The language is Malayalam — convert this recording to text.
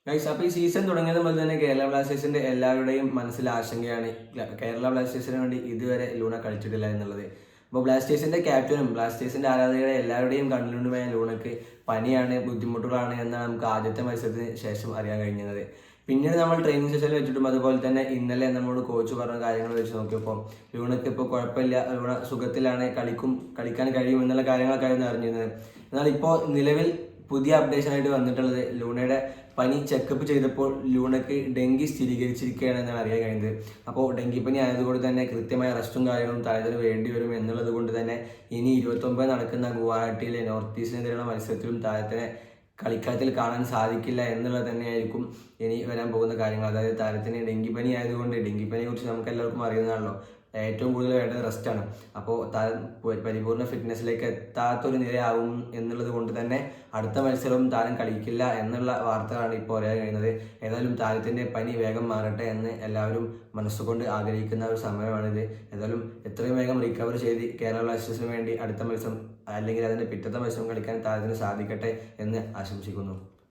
ഗൈസ്, അപ്പോൾ ഈ സീസൺ തുടങ്ങിയത് മുതൽ തന്നെ കേരള ബ്ലാസ്റ്റേഴ്സിന്റെ എല്ലാവരുടെയും മനസ്സിൽ ആശങ്കയാണ് കേരള ബ്ലാസ്റ്റേഴ്സിന് വേണ്ടി ഇതുവരെ ലൂണ കളിച്ചിട്ടില്ല എന്നുള്ളത്. അപ്പോൾ ബ്ലാസ്റ്റേഴ്സിന്റെ ക്യാപ്റ്റനും ബ്ലാസ്റ്റേഴ്സിന്റെ ആരാധകരുടെ എല്ലാവരുടെയും കണ്ണിലുണ്ടുമായ ലൂണയ്ക്ക് പനിയാണ്, ബുദ്ധിമുട്ടുകളാണ് എന്നാണ് നമുക്ക് ആദ്യത്തെ മത്സരത്തിന് ശേഷം അറിയാൻ കഴിഞ്ഞത്. പിന്നീട് നമ്മൾ ട്രെയിനിങ് സെഷനിൽ വെച്ചിട്ടും അതുപോലെ തന്നെ ഇന്നലെ നമ്മളോട് കോച്ച് പറഞ്ഞ കാര്യങ്ങൾ വെച്ച് നോക്കിയപ്പോൾ ലൂണയ്ക്ക് ഇപ്പോൾ കുഴപ്പമില്ല, ലൂണ സുഖത്തിലാണ്, കളിക്കാൻ കഴിയും എന്നുള്ള കാര്യങ്ങളൊക്കെയായിരുന്നു അറിഞ്ഞിരുന്നത്. എന്നാൽ ഇപ്പോൾ നിലവിൽ പുതിയ അപ്ഡേഷൻ ആയിട്ട് വന്നിട്ടുള്ളത് ലൂണയുടെ പനി ചെക്കപ്പ് ചെയ്തപ്പോൾ ലൂണയ്ക്ക് ഡെങ്കി സ്ഥിരീകരിച്ചിരിക്കുകയാണ് എന്നാണ് അറിയാൻ കഴിഞ്ഞത്. അപ്പോൾ ഡെങ്കിപ്പനി ആയതുകൊണ്ട് തന്നെ കൃത്യമായ റെസ്റ്റും കാര്യങ്ങളും താരത്തിന് വേണ്ടി വരും എന്നുള്ളത് കൊണ്ട് തന്നെ ഇനി 29 നടക്കുന്ന ഗുവാഹട്ടിയിലെ നോർത്ത് ഈസ്റ്റിനെതിരെയുള്ള മത്സരത്തിലും താരത്തിനെ കളിക്കളത്തിൽ കാണാൻ സാധിക്കില്ല എന്നുള്ളത് തന്നെയായിരിക്കും ഇനി വരാൻ പോകുന്ന കാര്യങ്ങൾ. അതായത് താരത്തിന് ഡെങ്കിപ്പനി ആയതുകൊണ്ട്, ഡെങ്കിപ്പനിയെ കുറിച്ച് നമുക്ക് എല്ലാവർക്കും അറിയുന്നതാണല്ലോ, ഏറ്റവും കൂടുതൽ വേണ്ടത് റെസ്റ്റാണ്. അപ്പോൾ താരം പരിപൂർണ്ണ ഫിറ്റ്നസ്സിലേക്ക് എത്താത്തൊരു നിലയാവും എന്നുള്ളത് കൊണ്ട് തന്നെ അടുത്ത മത്സരവും താരം കളിക്കില്ല എന്നുള്ള വാർത്തകളാണ് ഇപ്പോൾ അറിയാൻ കഴിയുന്നത്. ഏതായാലും താരത്തിൻ്റെ പനി വേഗം മാറട്ടെ എന്ന് എല്ലാവരും മനസ്സുകൊണ്ട് ആഗ്രഹിക്കുന്ന ഒരു സമയമാണിത്. ഏതായാലും എത്രയും വേഗം റിക്കവർ ചെയ്ത് കേരള ബ്ലാസ്റ്റേഴ്സിന് വേണ്ടി അടുത്ത മത്സരം അല്ലെങ്കിൽ അതിൻ്റെ പിറ്റത്തെ മത്സരം കളിക്കാൻ താരത്തിന് സാധിക്കട്ടെ എന്ന് ആശംസിക്കുന്നു.